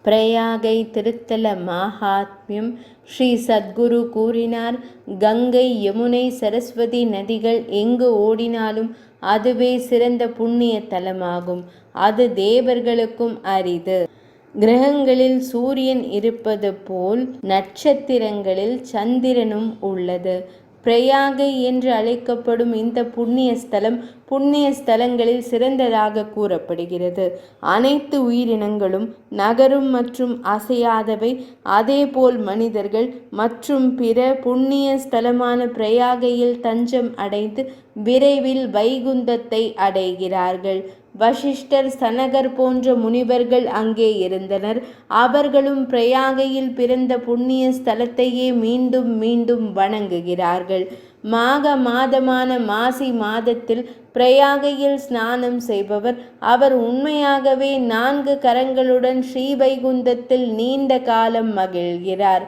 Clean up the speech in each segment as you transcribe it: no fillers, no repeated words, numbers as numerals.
பிரயாகை திருத்தல மாஹாத்மியம். ஸ்ரீ சத்குரு கூறினார், கங்கை, யமுனை, சரஸ்வதி நதிகள் எங்கு ஓடினாலும் அதுவே சிறந்த புண்ணிய தலமாகும். அது தேவர்களுக்கும் அரிது. கிரகங்களில் சூரியன் இருப்பது போல் நட்சத்திரங்களில் சந்திரனும் உள்ளது. பிரயாகை என்று அழைக்கப்படும் இந்த புண்ணிய ஸ்தலம் புண்ணிய ஸ்தலங்களில் சிறந்ததாக கூறப்படுகிறது. அனைத்து உயிரினங்களும் நகரும் மற்றும் அசையாதவை. அதேபோல் மனிதர்கள் மற்றும் பிற புண்ணிய ஸ்தலமான பிரயாகையில் தஞ்சம் அடைந்து விரைவில் வைகுந்தத்தை அடைகிறார்கள். வசிஷ்டர், சனகர் போன்ற முனிவர்கள் அங்கே இருந்தனர். அவர்களும் பிரயாகையில் பிறந்த புண்ணிய ஸ்தலத்தையே மீண்டும் மீண்டும் வணங்குகிறார்கள். மாக மாதமான மாசி மாதத்தில் பிரயாகையில் ஸ்நானம் செய்பவர் அவர் உண்மையாகவே 4 கரங்களுடன் ஸ்ரீவைகுந்தத்தில் நீண்ட காலம் மகிழ்கிறார்.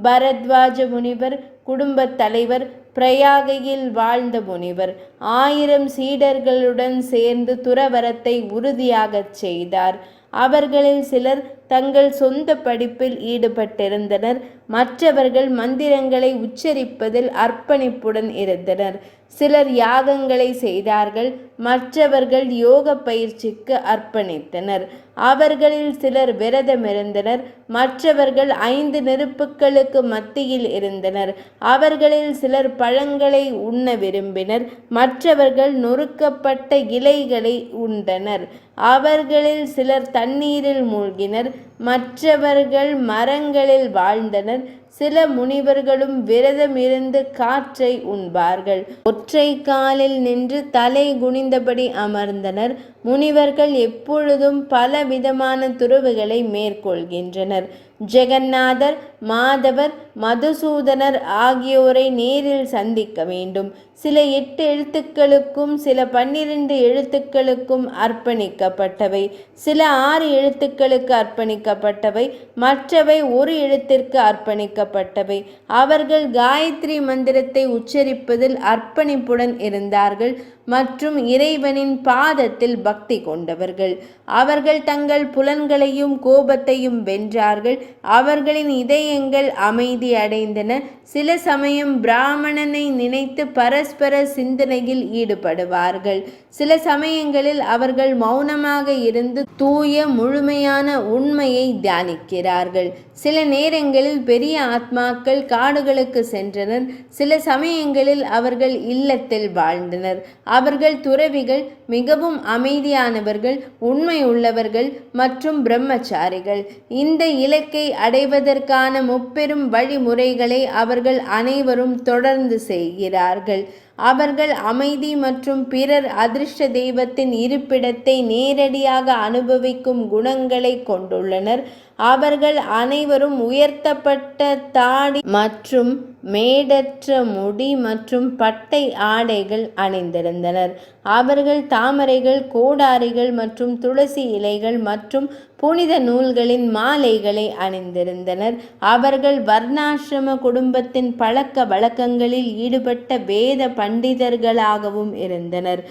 பரத்வாஜ முனிவர் குடும்பத் தலைவர், பிரயாகையில் வாழ்ந்த முனிவர். 1000 சீடர்களுடன் சேர்ந்து துறவரத்தை உறுதியாகச் செய்தார். அவர்களில் சிலர் தங்கள் சொந்த படிப்பில் ஈடுபட்டிருந்தனர். மற்றவர்கள் மந்திரங்களை உச்சரிப்பதில் அர்ப்பணிப்புடன் இருந்தனர். சிலர் யாகங்களை செய்தார்கள். மற்றவர்கள் யோக பயிற்சிக்கு அர்ப்பணித்தனர். அவர்களில் சிலர் விரதமிருந்தனர். மற்றவர்கள் 5 நெருப்புகளுக்கு மத்தியில் இருந்தனர். அவர்களில் சிலர் பழங்களை உண்ண விரும்பினர். மற்றவர்கள் நொறுக்கப்பட்ட இலைகளை உண்டனர். அவர்களில் சிலர் தண்ணீரில் மூழ்கினர். மற்றவர்கள் மரங்களில் வாழ்ந்தனர். சில முனிவர்களும் விரதமிருந்து காற்றை உண்பார்கள். ஒற்றை காலில் நின்று தலை குனிந்தபடி அமர்ந்தனர். முனிவர்கள் எப்பொழுதும் பல விதமான துறவுகளை மேற்கொள்கின்றனர். ஜெகநாதர், மாதவர், மதுசூதனர் ஆகியோரை நேரில் சந்திக்க வேண்டும். சில 8 எழுத்துக்களுக்கும் சில 12 எழுத்துக்களுக்கும் அர்ப்பணிக்கப்பட்டவை. சில 6 எழுத்துக்களுக்கு அர்ப்பணிக்கப்பட்டவை. மற்றவை 1 எழுத்திற்கு அர்ப்பணிக்கப்பட்டவை. அவர்கள் காயத்ரி மந்திரத்தை உச்சரிப்பதில் அர்ப்பணிப்புடன் இருந்தார்கள் மற்றும் இறைவனின் பாதத்தில் பக்தி கொண்டவர்கள். அவர்கள் தங்கள் புலன்களையும் கோபத்தையும் வென்றார்கள். அவர்களின் இதயங்கள் அமைதி அடைந்தன. சில சமயம் பிராமணனை நினைத்து பரஸ்பர சிந்தனையில் ஈடுபடுவார்கள். சில சமயங்களில் அவர்கள் மௌனமாக இருந்து தூய முழுமையான உண்மையை தியானிக்கிறார்கள். சில நேரங்களில் பெரிய ஆத்மாக்கள் காடுகளுக்கு சென்றனர். சில சமயங்களில் அவர்கள் இல்லத்தில் வாழ்ந்தனர். அவர்கள் துறவிகள், மிகவும் அமைதியானவர்கள், உண்மை உள்ளவர்கள் மற்றும் பிரம்மச்சாரிகள். இந்த இலக்கை அடைவதற்கான முப்பெரும் வழிமுறைகளை அவர்கள் அனைவரும் தொடர்ந்து செய்கிறார்கள். அவர்கள் அமைதி மற்றும் பிறர் அதிர்ஷ்ட தெய்வத்தின் இருப்பிடத்தை நேரடியாக அனுபவிக்கும் குணங்களை கொண்டுள்ளனர். அவர்கள் அனைவரும் உயர்த்தப்பட்ட தாடி மற்றும் மேடற்ற முடி மற்றும் பட்டை ஆடைகள் அணிந்திருந்தனர். அவர்கள் தாமரைகள், கோடாரிகள் மற்றும் துளசி இலைகள் மற்றும் புனித நூல்களின் மாலைகளை அணிந்திருந்தனர். அவர்கள் வர்ணாசிரம குடும்பத்தின் பழக்க வழக்கங்களில் ஈடுபட்ட வேத பண்டிதர்களாகவும் இருந்தனர்.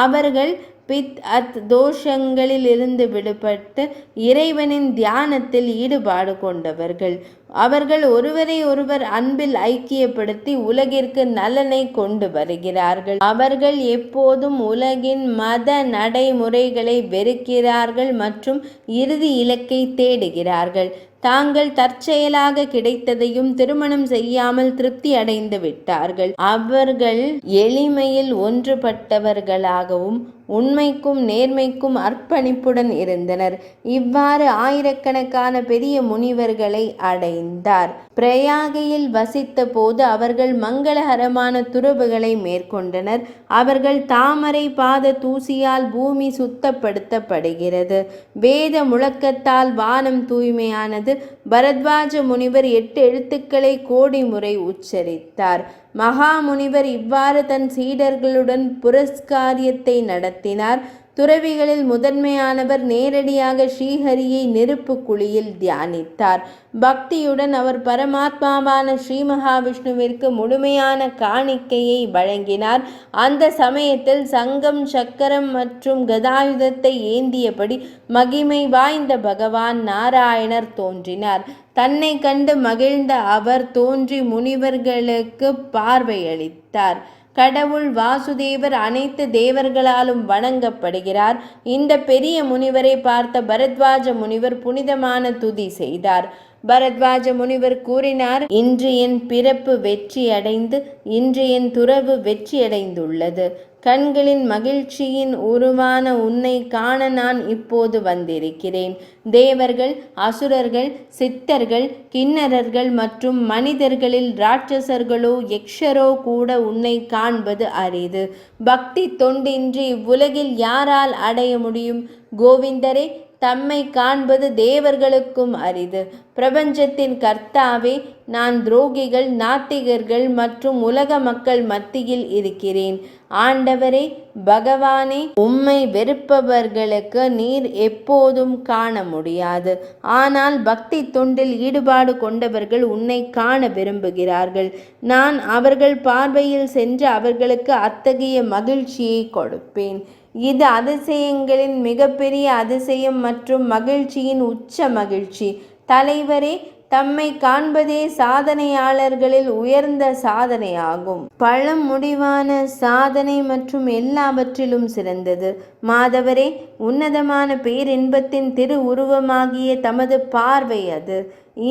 அவர்கள் பித் அத் தோஷங்களில் இருந்து விடுபட்டு இறைவனின் தியானத்தில் ஈடுபாடு கொண்டவர்கள். அவர்கள் ஒருவரை ஒருவர் அன்பில் ஐக்கியப்படுத்தி உலகிற்கு நலனை கொண்டு வருகிறார்கள். அவர்கள் எப்போதும் உலகின் மத நடைமுறைகளை வெறுக்கிறார்கள் மற்றும் இறுதி இலக்கை தேடுகிறார்கள். தாங்கள் தற்செயலாக கிடைத்ததையும் திருமணம் செய்யாமல் திருப்தி அடைந்து விட்டார்கள். அவர்கள் எளிமையில் ஒன்றுபட்டவர்களாகவும் உண்மைக்கும் நேர்மைக்கும் அர்ப்பணிப்புடன் இருந்தனர். இவ்வாறு ஆயிரக்கணக்கான பெரிய முனிவர்களை அடைந்தார். பிரயாகையில் வசித்த போது அவர்கள் மங்களகரமான துறவுகளை மேற்கொண்டனர். அவர்கள் தாமரை பாத தூசியால் பூமி சுத்தப்படுத்தப்படுகிறது. வேத முழக்கத்தால் வானம் தூய்மையானது. பரத்வாஜ முனிவர் 8 எழுத்துக்களை கோடி முறை உச்சரித்தார். மகா முனிவர் இவ்வாறு தன் சீடர்களுடன் புரஸ்காரியத்தை நடத்தினார். துறவிகளில் முதன்மையானவர் நேரடியாக ஸ்ரீஹரியை நெருப்பு குழியில் தியானித்தார். பக்தியுடன் அவர் பரமாத்மாவான ஸ்ரீ மகாவிஷ்ணுவிற்கு முழுமையான காணிக்கையை வழங்கினார். அந்த சமயத்தில் சங்கம், சக்கரம் மற்றும் கதாயுதத்தை ஏந்தியபடி மகிமை வாய்ந்த பகவான் நாராயணர் தோன்றினார். தன்னை கண்டு மகிழ்ந்த அவர் தோன்றி முனிவர்களுக்கு பார்வையளித்தார். கடவுள் வாசுதேவர் அனைத்து தேவர்களாலும் வணங்கப்படுகிறார். இந்த பெரிய முனிவரை பார்த்த பரத்வாஜ முனிவர் புனிதமான துதி செய்தார். பரத்வாஜ முனிவர் கூறினார், இன்று என் பிறப்பு வெற்றியடைந்து இன்று என் துறவு வெற்றியடைந்துள்ளது. கண்களின் மகிழ்ச்சியின் உருவான உன்னை காண நான் இப்போது வந்திருக்கிறேன். தேவர்கள், அசுரர்கள், சித்தர்கள், கிண்ணறர்கள் மற்றும் மனிதர்களில் ராட்சசர்களோ யக்ஷரோ கூட உன்னை காண்பது அரிது. பக்தி தொண்டின்றி இவ்வுலகில் யாரால் அடைய முடியும்? கோவிந்தரே, தம்மை காண்பது தேவர்களுக்கும் அரிது. பிரபஞ்சத்தின் கர்த்தாவே, நான் துரோகிகள், நாத்திகர்கள் மற்றும் உலக மக்கள் மத்தியில் இருக்கிறேன். ஆண்டவரே, பகவானே, உம்மை வெறுப்பவர்களுக்கு நீர் எப்போதும் காண முடியாது. ஆனால் பக்தி தொண்டில் ஈடுபாடு கொண்டவர்கள் உன்னை காண விரும்புகிறார்கள். நான் அவர்கள் பார்வையில் சென்று அவர்களுக்கு அத்தகைய மகிழ்ச்சியை கொடுப்பேன். இது அதிசயங்களின் மிகப்பெரிய அதிசயம் மற்றும் மகிழ்ச்சியின் உச்ச மகிழ்ச்சி. தலைவரே, தம்மை காண்பதே சாதனையாளர்களில் உயர்ந்த சாதனையாகும். பழம் முடிவான சாதனை மற்றும் எல்லாவற்றிலும் சிறந்தது. மாதவரே, உன்னதமான பேரின்பத்தின் திரு உருவமாகிய தமது பார்வை அது.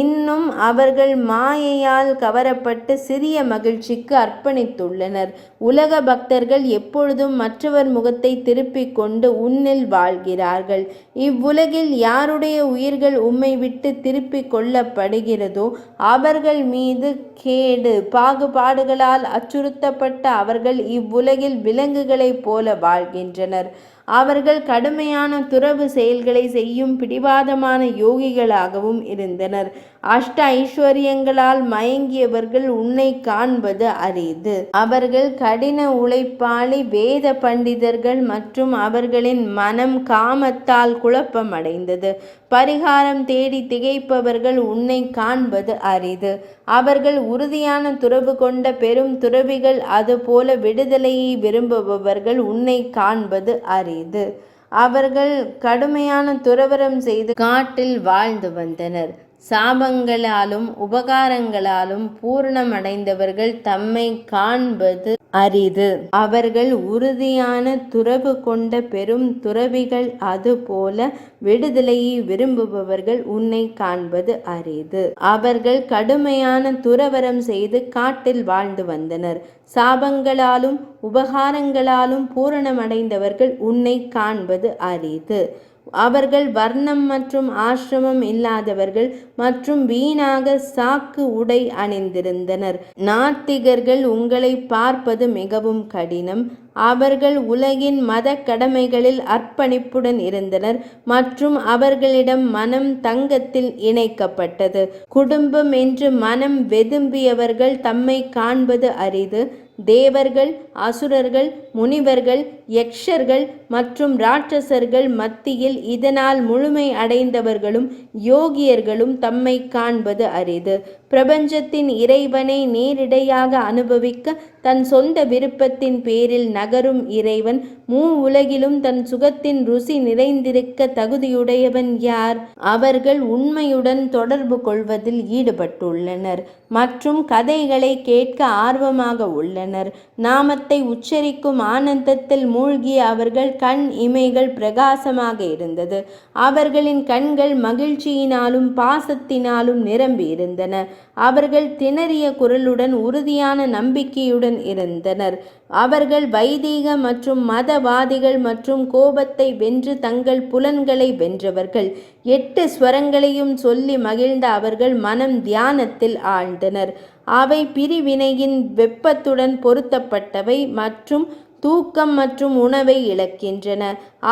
இன்னும் அவர்கள் மாயையால் கவரப்பட்டு சிறிய மகிழ்ச்சிக்கு அர்ப்பணித்துள்ளனர். உலக பக்தர்கள் எப்பொழுதும் மற்றவர் முகத்தை திருப்பிக் கொண்டு உன்னில் வாழ்கிறார்கள். இவ்வுலகில் யாருடைய உயிர்கள் உம்மை விட்டு திருப்பிக் கொள்ளப்படுகிறதோ அவர்கள் மீது கேடு பாகுபாடுகளால் அச்சுறுத்தப்பட்ட அவர்கள் இவ்வுலகில் விலங்குகளைப் போல வாழ்கின்றனர். அவர்கள் கடுமையான துறவு செயல்களை செய்யும் பிடிவாதமான யோகிகளாகவும் இருந்தனர். அஷ்ட ஐஸ்வர்யங்களால் மயங்கியவர்கள் உன்னை காண்பது அரிது. அவர்கள் கடின உழைப்பாளி வேத பண்டிதர்கள் மற்றும் அவர்களின் மனம் காமத்தால் குழப்பமடைந்தது. பரிகாரம் தேடி திகைப்பவர்கள் உன்னை காண்பது அரிது. அவர்கள் உறுதியான துறவு கொண்ட பெரும் துறவிகள், அதுபோல விடுதலையை விரும்புபவர்கள் உன்னை காண்பது அரிது. அவர்கள் கடுமையான துறவறம் செய்து காட்டில் வாழ்ந்து வந்தனர். சாபங்களாலும் உபகாரங்களாலும் பூரணமடைந்தவர்கள் தம்மை காண்பது அரிது. அவர்கள் உறுதியான துறவு கொண்ட பெரும் துறவிகள், அதுபோல விடுதலையை விரும்புபவர்கள் உன்னை காண்பது அரிது. அவர்கள் கடுமையான துறவறம் செய்து காட்டில் வாழ்ந்து வந்தனர். சாபங்களாலும் உபகாரங்களாலும் பூரணமடைந்தவர்கள் உன்னை காண்பது அரிது. அவர்கள் வர்ணம் மற்றும் ஆசிரமம் இல்லாதவர்கள் மற்றும் வீணாக சாக்கு உடை அணிந்திருந்தனர். நாத்திகர்கள் உங்களை பார்ப்பது மிகவும் கடினம். அவர்கள் உலகின் மத கடமைகளில் அர்ப்பணிப்புடன் இருந்தனர் மற்றும் அவர்களிடம் மனம் தங்கத்தில் இணைக்கப்பட்டது. குடும்பம் என்று மனம் வெதும்பியவர்கள் தம்மை காண்பது அரிது. தேவர்கள், அசுரர்கள், முனிவர்கள், யக்ஷர்கள் மற்றும் ராட்சசர்கள் மத்தியில் இதனால் முழுமை அடைந்தவர்களும் யோகியர்களும் தம்மை காண்பது அரிது. பிரபஞ்சத்தின் இறைவனை நேரிடையாக அனுபவிக்க தன் சொந்த விருப்பத்தின் பேரில் நகரும் இறைவன் உலகிலும் தன் சுகத்தின் ருசி நிறைந்திருக்க தகுதியுடையவன் யார்? அவர்கள் உண்மையுடன் தொடர்பு கொள்வதில் ஈடுபட்டுள்ளனர் மற்றும் கதைகளை கேட்க ஆர்வமாக உள்ளனர். நாமத்தை உச்சரிக்கும் ஆனந்தத்தில் மூழ்கிய அவர்கள் கண் இமைகள் பிரகாசமாக இருந்தது. அவர்களின் கண்கள் மகிழ்ச்சியினாலும் பாசத்தினாலும் நிரம்பி இருந்தன. அவர்கள் திணறிய குரலுடன் உறுதியான நம்பிக்கையுடன் இருந்தனர். அவர்கள் வைதீக மற்றும் மதவாதிகள் மற்றும் கோபத்தை வென்று தங்கள் புலன்களை வென்றவர்கள். 8 ஸ்வரங்களையும் சொல்லி மகிழ்ந்த அவர்கள் மனம் தியானத்தில் ஆழ்ந்தனர். அவை பிரிவினையின் வெப்பத்துடன் பொருத்தப்பட்டவை மற்றும் தூக்கம் மற்றும் உணவை இழக்கின்றன.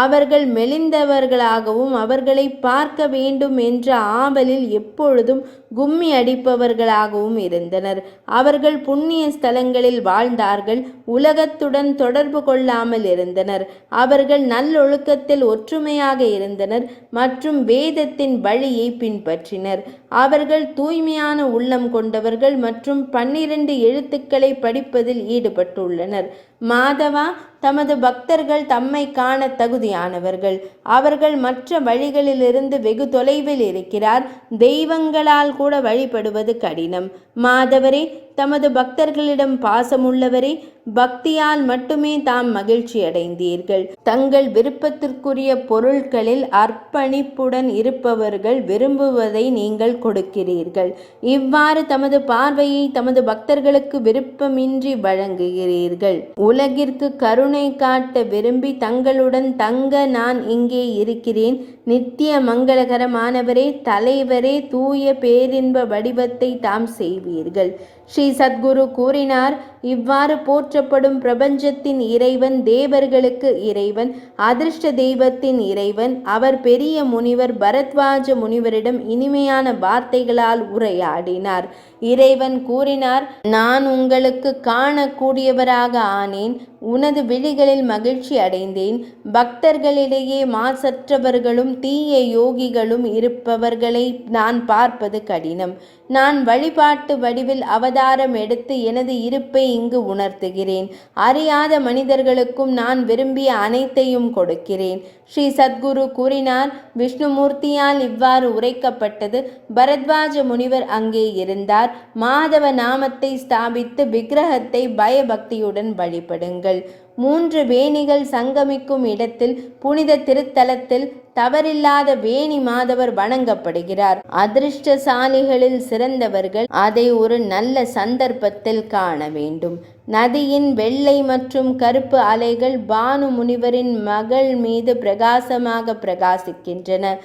அவர்கள் மெலிந்தவர்களாகவும் அவர்களை பார்க்க வேண்டும் என்ற ஆவலில் எப்பொழுதும் கும்மி அடிப்பவர்களாகவும் இருந்தனர். அவர்கள் புண்ணிய ஸ்தலங்களில் வாழ்ந்தார்கள், உலகத்துடன் தொடர்பு கொள்ளாமல் இருந்தனர். அவர்கள் நல்லொழுக்கத்தில் ஒற்றுமையாக இருந்தனர் மற்றும் வேதத்தின் வழியை பின்பற்றினர். அவர்கள் தூய்மையான உள்ளம் கொண்டவர்கள் மற்றும் 12 எழுத்துக்களை படிப்பதில் ஈடுபட்டுள்ளனர். மாதவா, தமது பக்தர்கள் தம்மை காண தகுதியானவர்கள். அவர்கள் மற்ற வழிகளிலிருந்து வெகு தொலைவில் இருக்கிறார். தெய்வங்களால் கூட வழிபடுவது கடினம். மாதவரே, தமது பக்தர்களிடம் பாசமுள்ளவரே, பக்தியால் மட்டுமே தாம் மகிழ்ச்சி அடைந்தீர்கள். தங்கள் விருப்பத்திற்குரிய பொருட்களில் அர்ப்பணிப்புடன் இருப்பவர்கள் விரும்புவதை நீங்கள் கொடுக்கிறீர்கள். இவ்வாறு தமது பார்வையை தமது பக்தர்களுக்கு விருப்பமின்றி வழங்குகிறீர்கள். உலகிற்கு கருணை காட்ட விரும்பி தங்களுடன் தங்க நான் இங்கே இருக்கிறேன். நித்திய மங்களகரமானவரே, தலைவரே, தூய பேரின்ப வடிவத்தை தாம் செய்வீர்கள். ஸ்ரீ சத்குரு கூறினார், இவ்வாறு போற்றப்படும் பிரபஞ்சத்தின் இறைவன், தேவர்களுக்கு இறைவன், அதிர்ஷ்ட தெய்வத்தின் இறைவன். அவர் பெரிய முனிவர் பரத்வாஜ முனிவரிடம் இனிமையான வார்த்தைகளால் உரையாடினார். இறைவன் கூறினார், நான் உங்களுக்கு காணக்கூடியவராக ஆனேன். உனது விழிகளில் மகிழ்ச்சி அடைந்தேன். பக்தர்களிடையே மாசற்றவர்களும் தீய யோகிகளும் இருப்பவர்களை நான் பார்ப்பது கடினம். நான் வழிபாட்டு வடிவில் அவதாரம் எடுத்து எனது இருப்பை இங்கு உணர்த்துகிறேன். அறியாத மனிதர்களுக்கும் நான் விரும்பிய அனைத்தையும் கொடுக்கிறேன். ஸ்ரீ சத்குரு கூறினார், விஷ்ணுமூர்த்தியால் இவ்வாறு உரைக்கப்பட்டது. பரத்வாஜ முனிவர் அங்கே இருந்தார். மாதவ நாமத்தை ஸ்தாபித்து விக்கிரகத்தை பயபக்தியுடன் வழிபடுங்கள். 3 வேணிகள் சங்கமிக்கும் இடத்தில், புனித திருத்தலத்தில் தவறில்லாத வேணி மாதவர் வணங்கப்படுகிறார். அதிர்ஷ்டசாலிகளில் சிறந்தவர்கள் அதை ஒரு நல்ல சந்தர்ப்பத்தில் காண வேண்டும். நதியின் வெள்ளை மற்றும் கருப்பு அலைகள் பானு முனிவரின் மகள் மீது பிரகாசமாக பிரகாசிக்கின்றன.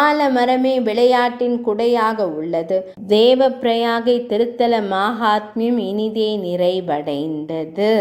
ஆலமரமே விளையாட்டின் குடையாக உள்ளது. தேவப்பிரயாகை திருத்தல மாகாத்மியம் இனிதே நிறைவடைந்தது.